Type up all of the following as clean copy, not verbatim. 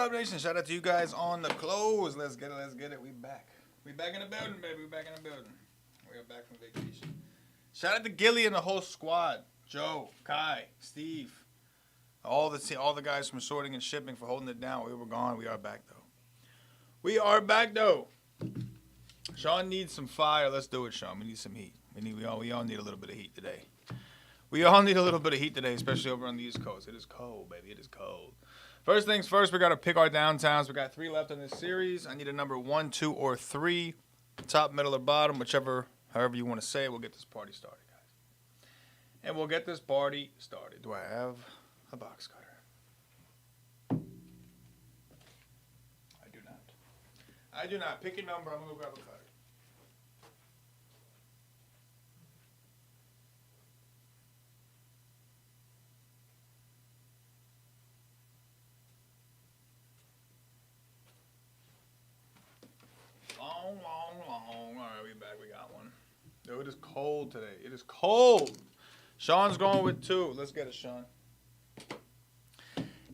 up, Nation? Shout out to you guys on the close. Let's get it. Let's get it. We back. We back in the building, baby. We back in the building. We are back from vacation. Shout out to Gilly and the whole squad. Joe, Kai, Steve, all the guys from sorting and shipping for holding it down. We were gone. We are back though. We are back though. Sean needs some fire. Let's do it, Sean. We need some heat. We all need a little bit of heat today. We all need a little bit of heat today, especially over on the East Coast. It is cold, baby. It is cold. First things first, we got to pick our downtowns. We got 3 left in this series. I need a number 1, 2, or 3. Top, middle, or bottom, however you want to say it. We'll get this party started, guys. And we'll get this party started. Do I have a box cutter? I do not. I do not. Pick your number. I'm going to go grab a cutter. Long. All right, we back. We got one. Yo, it is cold today. It is cold. Sean's going with 2. Let's get it, Sean.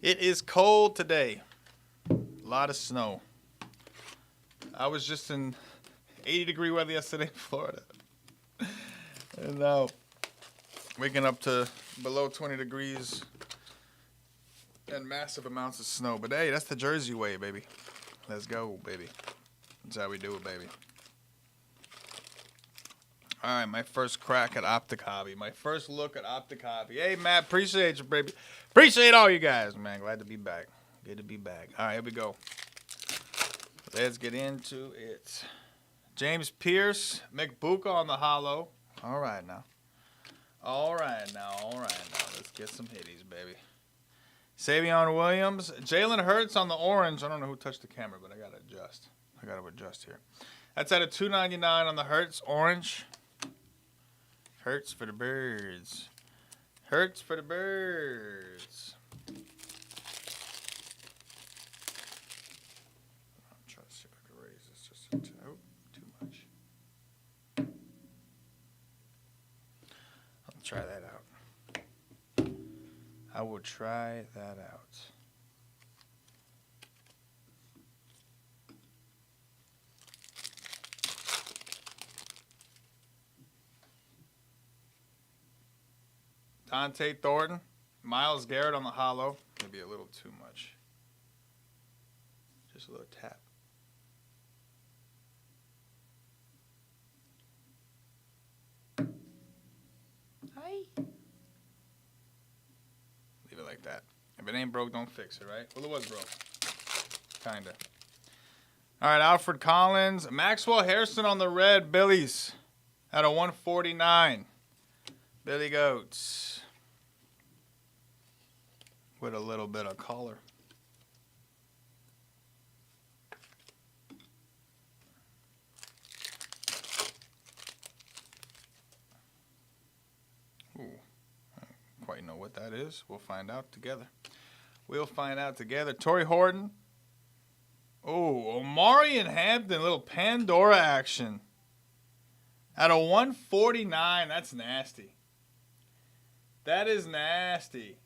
It is cold today. A lot of snow. I was just in 80-degree weather yesterday in Florida. And now waking up to below 20 degrees and massive amounts of snow. But hey, that's the Jersey way, baby. Let's go, baby. That's how we do it, baby. All right, my first crack at Optic Hobby. My first look at Optic Hobby. Hey, Matt, appreciate you, baby. Appreciate all you guys, man. Glad to be back. Good to be back. All right, here we go. Let's get into it. James Pierce, McBuka on the hollow. All right, now. Let's get some hitties, baby. Savion Williams. Jalen Hurts on the orange. I don't know who touched the camera, but I got to adjust. I got to adjust here. That's at a $2.99 on the Hurts orange. Hurts for the birds. Hurts for the birds. I'm trying to see if I can raise this just a too much. I'll try that out. I will try that out. Dante Thornton, Myles Garrett on the hollow. Maybe a little too much. Just a little tap. Hi. Leave it like that. If it ain't broke, don't fix it, right? Well, it was broke. Kinda. All right, Alfred Collins. Maxwell Harrison on the red. Billies at a 149. Billy Goats. With a little bit of color. Ooh, I don't quite know what that is. We'll find out together. Torrey Horton. Oh, Omari and Hampton, little Pandora action. At a 149, that's nasty. That is nasty.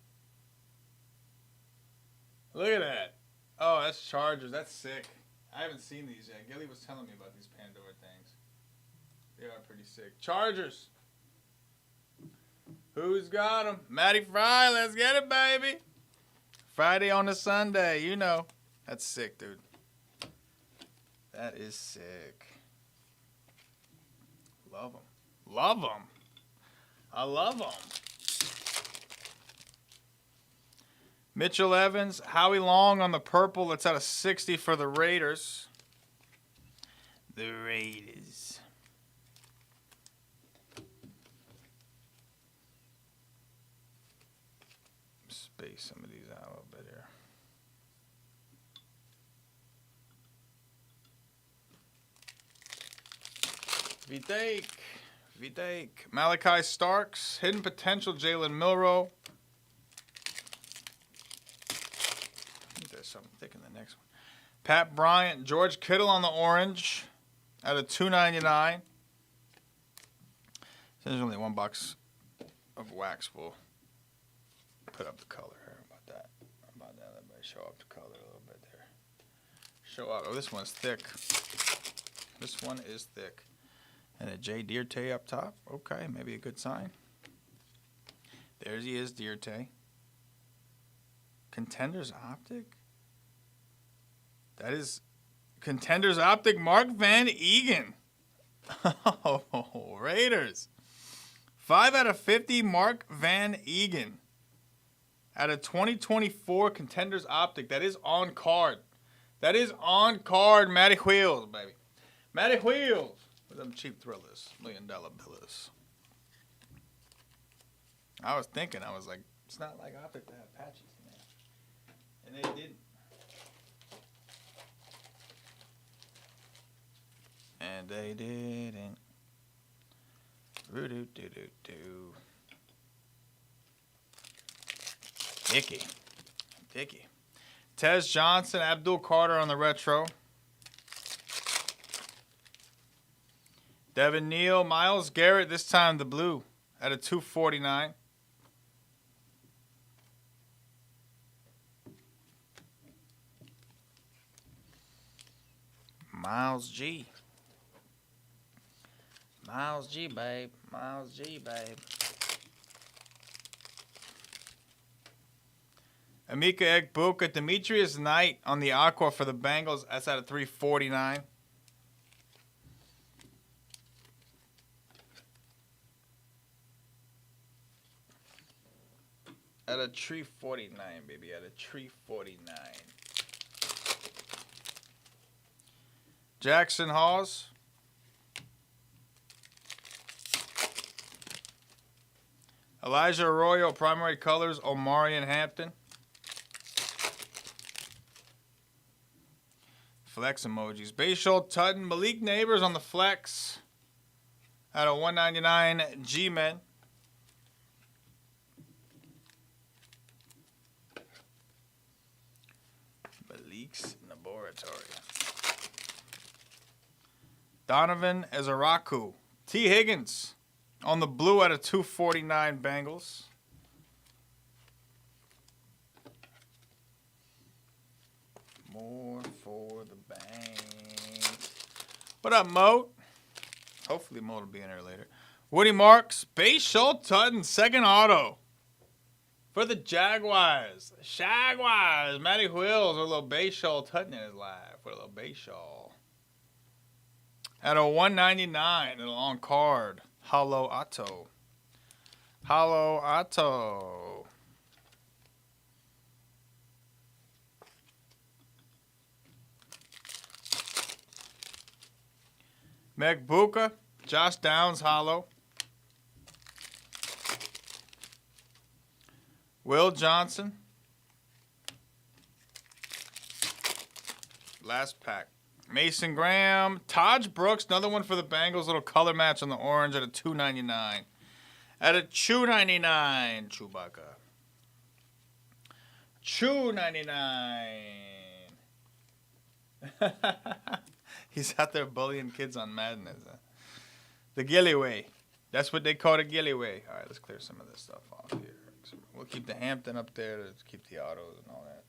Look at that. Oh, that's Chargers. That's sick. I haven't seen these yet. Gilly was telling me about these Pandora things. They are pretty sick. Chargers. Who's got them? Matty Fry. Let's get it, baby. Friday on a Sunday. You know. That's sick, dude. That is sick. Love them. Love them. I love them. Mitchell Evans, Howie Long on the purple. That's out of 60 for the Raiders. The Raiders. Space some of these out a little bit here. Vitek. Malachi Starks. Hidden potential, Jalen Milroe. Something thick in the next one. Pat Bryant, George Kittle on the orange at a $2.99. So there's only 1 box of wax. We'll put up the color here. How about that? Let me show up the color a little bit there. show up. Oh, this one's thick. This one is thick. And a J. Dierte up top. Okay, maybe a good sign. There he is, Dierte. Contenders Optic? That is Contenders Optic, Mark Van Egan. Oh, Raiders. 5 out of 50, Mark Van Egan. Out of 2024 Contenders Optic. That is on card. That is on card, Matty Wheels, baby. Matty Wheels. With them cheap thrillers. $1 million billers. I was thinking, I was like, it's not like Optic to have patches, man. And they didn't. And they didn't. Doo-doo-doo-doo-doo. Dicky. Tez Johnson, Abdul Carter on the retro. Devin Neal, Myles Garrett, this time the blue at a 249. Miles G. Miles G, babe. Miles G, babe. Emeka Egbuka, Demetrius Knight on the Aqua for the Bengals. That's at a 349. At a 349, baby. At a 349. Jackson Hawes. Elijah Arroyo, primary colors, Omarion Hampton. Flex emojis. Bayshore Tutton, Malik Neighbors on the flex. Out of 199 G-Men. Malik's Laboratory. Donovan Ezaraku. T. Higgins on the blue at a 249 Bengals. More for the bank. What up, Mo? Hopefully Mo will be in here later. Woody Marks, Bayshore Tutton, second auto. For the Jaguars. Shagwires. Matty Wheels with a little Bayshore Tutton in his life. With a little Bayshore. At a 199, and on card. Hollow Otto. Hollow Otto. Meg Buka, Josh Downs, hollow. Will Johnson. Last pack. Mason Graham, Taj Brooks, another one for the Bengals. Little color match on the orange at a 299. At a 299, Chewbacca. 299. He's out there bullying kids on Madden. The Gilliway. That's what they call the Gilliway. All right, let's clear some of this stuff off here. We'll keep the Hampton up there. Let's keep the autos and all that.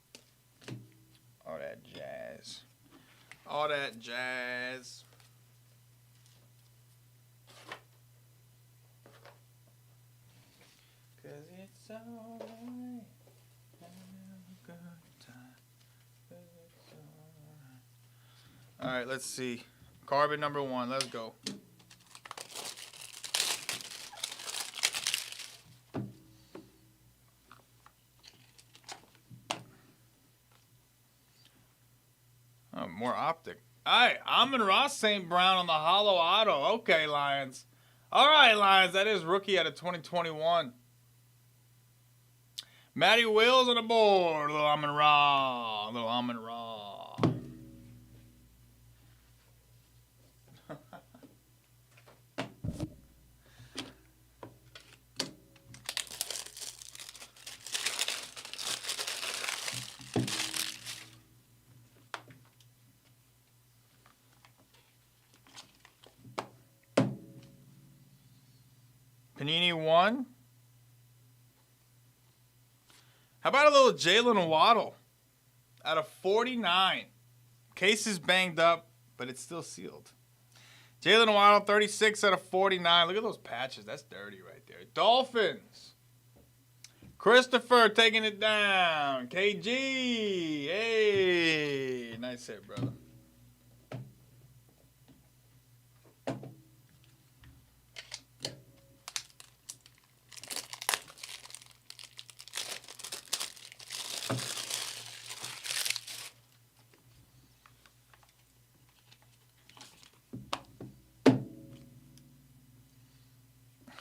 All that jazz. All that jazz. Cause it's alright. All right, let's see. Carbon number 1. Let's go. Oh, more optic. All right, Amon-Ra St. Brown on the hollow auto. Okay, Lions. All right, Lions. That is rookie out of 2021. Matty Wills on the board. Little Amon-Ra. Little Amon-Ra. Panini 1. How about a little Jalen Waddle out of 49? Case is banged up, but it's still sealed. Jalen Waddle, 36 out of 49. Look at those patches. That's dirty right there. Dolphins. Christopher taking it down. KG. Hey. Nice hit, brother.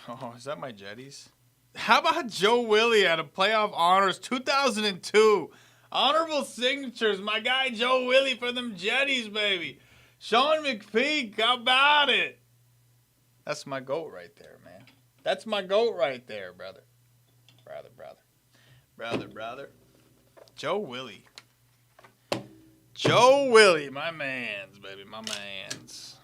Oh, is that my Jetties? How about Joe Willie out of Playoff Honors 2002? Honorable signatures. My guy Joe Willie for them Jetties, baby. Sean McPeak, how about it? That's my GOAT right there, man. That's my GOAT right there, brother. Brother. Joe Willie. Joe Willie, my mans, baby, my mans.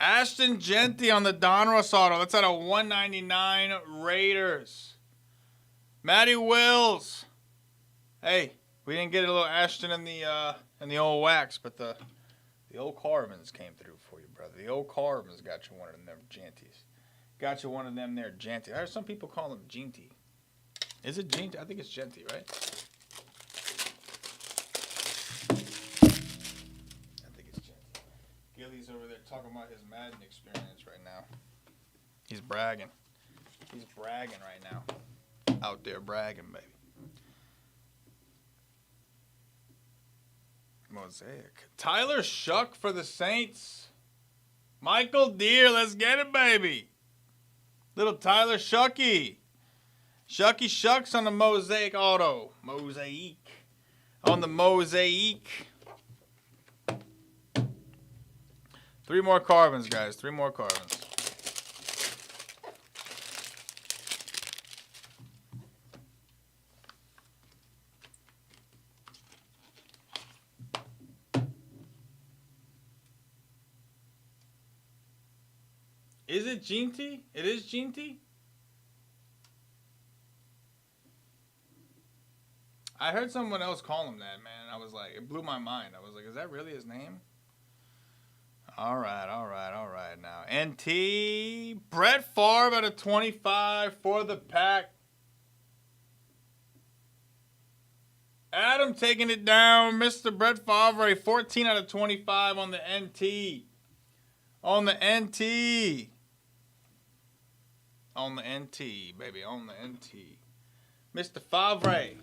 Ashton Genty on the Donruss auto. That's out of 199 Raiders. Matty Wills. Hey, we didn't get a little Ashton in the old wax, but the old Carvins came through for you, brother. The old Carvins got you one of them Genties. Got you one of them there Genty. I heard some people call him Genty. Is it Genty? I think it's Genty, right? Gilly's over there talking about his Madden experience right now. He's bragging. He's bragging right now. Out there bragging, baby. Mosaic. Tyler Shuck for the Saints. Michael Deere, let's get it, baby. Little Tyler Shucky. Shucky Shucks on the Mosaic auto. Mosaic. On the Mosaic. 3 more Carvins, guys. 3 more Carvins. Is it Genty? It is Genty? I heard someone else call him that, man. I was like, it blew my mind. I was like, is that really his name? All right now. NT, Brett Favre out of 25 for the Pack. Adam taking it down. Mr. Brett Favre, 14 out of 25 on the NT. On the NT. On the NT, baby. On the NT. Mr. Favre.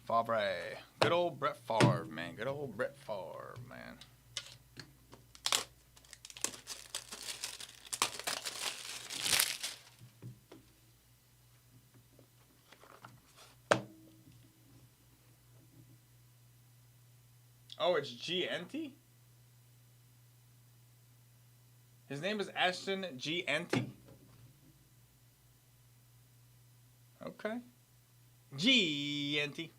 Favre. Good old Brett Favre, man. Good old Brett Favre, man. Oh, it's G-Enty? His name is Ashton G-Enty? Okay. G-Enty.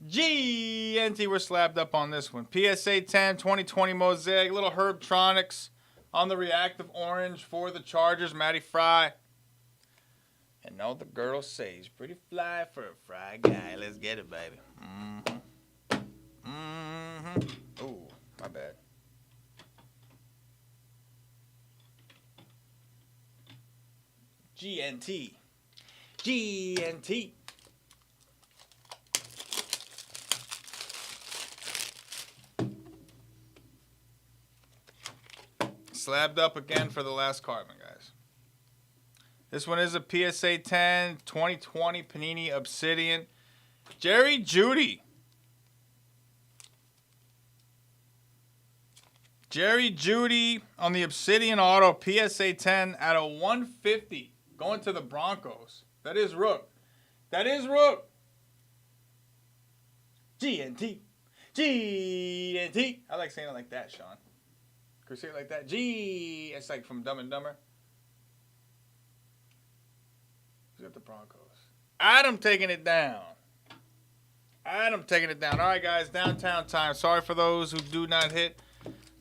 G-Enty, we're slabbed up on this one. PSA 10, 2020 Mosaic. Little Herbtronics on the reactive orange for the Chargers. Matty Fry. And all the girls say he's pretty fly for a fry guy. Let's get it, baby. Ooh, my bad. GNT. GNT. Slabbed up again for the last Carvin, guys. This one is a PSA 10 2020 Panini Obsidian. Jerry Jeudy. Jerry Jeudy on the Obsidian Auto, PSA 10 out of 150. Going to the Broncos. That is Rook. That is Rook. GNT. GNT. I like saying it like that, Sean. Could you say it like that? G. It's like from Dumb and Dumber. Who's got the Broncos? Adam taking it down. And I'm taking it down. All right, guys, downtown time. Sorry for those who do not hit.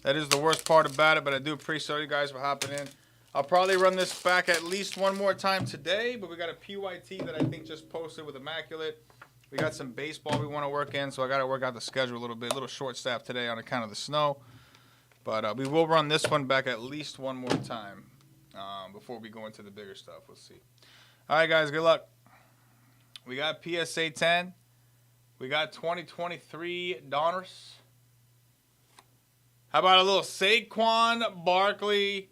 That is the worst part about it, but I do appreciate you guys for hopping in. I'll probably run this back at least one more time today, but we got a PYT that I think just posted with Immaculate. We got some baseball we want to work in, so I got to work out the schedule a little bit. A little short staff today on account of the snow. But we will run this one back at least one more time before we go into the bigger stuff. We'll see. All right, guys, good luck. We got PSA 10. We got 2023 Donruss. How about a little Saquon Barkley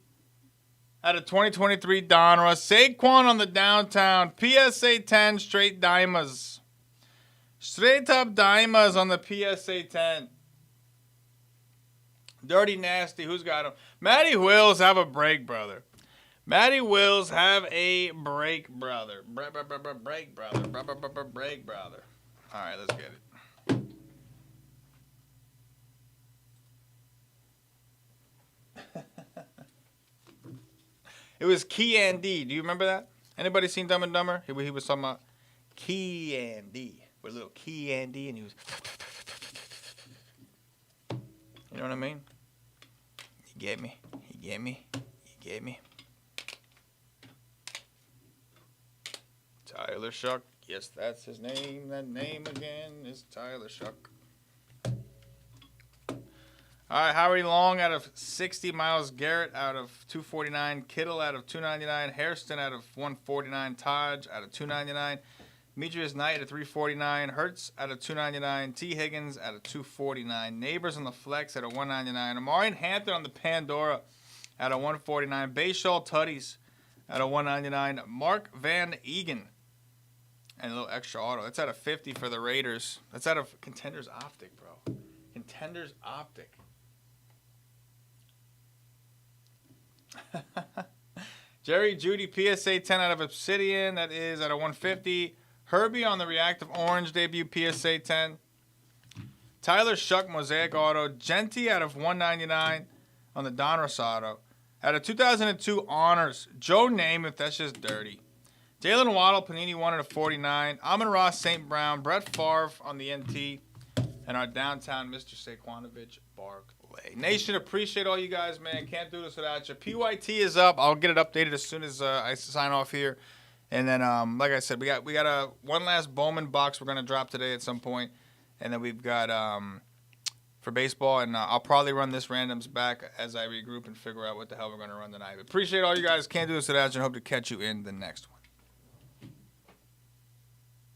out of 2023 Donruss? Saquon on the downtown. PSA 10 straight diamonds. Straight up diamonds on the PSA 10. Dirty Nasty. Who's got him? Matty Wills have a break, brother. Matty Wills have a break, brother. Break, brother. Break, brother. All right, let's get it. It was Key and D. Do you remember that? Anybody seen Dumb and Dumber? He was talking about Key and D. With a little Key and D, and he was... You know what I mean? You get me. You get me. You get me. Tyler Shuck. Yes, that's his name. That name again is Tyler Shuck. All right, Howie Long out of 60, Myles Garrett out of 249, Kittle out of 299, Hairston out of 149, Taj out of 299, Demetrius Knight at 349, Hurts out of 299, T. Higgins out of 249, Neighbors on the flex at a 199, Amari Hampton on the Pandora at a 149, Bayshaw Tutties at a 199, Mark Van Egan and a little extra auto. That's out of 50 for the Raiders. That's out of Contenders Optic, bro. Contenders Optic. Jerry Jeudy PSA 10 out of Obsidian. That is at a 150. Herbie on the Reactive Orange debut PSA 10. Tyler Shuck Mosaic Auto. Genty out of 199 on the Donruss Auto. Out of 2002 Honors. Joe Namath. That's just dirty. Jalen Waddle Panini 1 out of 49. Amon-Ra St. Brown. Brett Favre on the NT. And our downtown Mr. Saquonovich Barkley. Nation, appreciate all you guys, man. Can't do this without you. PYT is up. I'll get it updated as soon as I sign off here. And then, like I said, we got a one last Bowman box we're gonna drop today at some point. And then we've got for baseball, and I'll probably run this randoms back as I regroup and figure out what the hell we're gonna run tonight. Appreciate all you guys. Can't do this without you. And hope to catch you in the next one.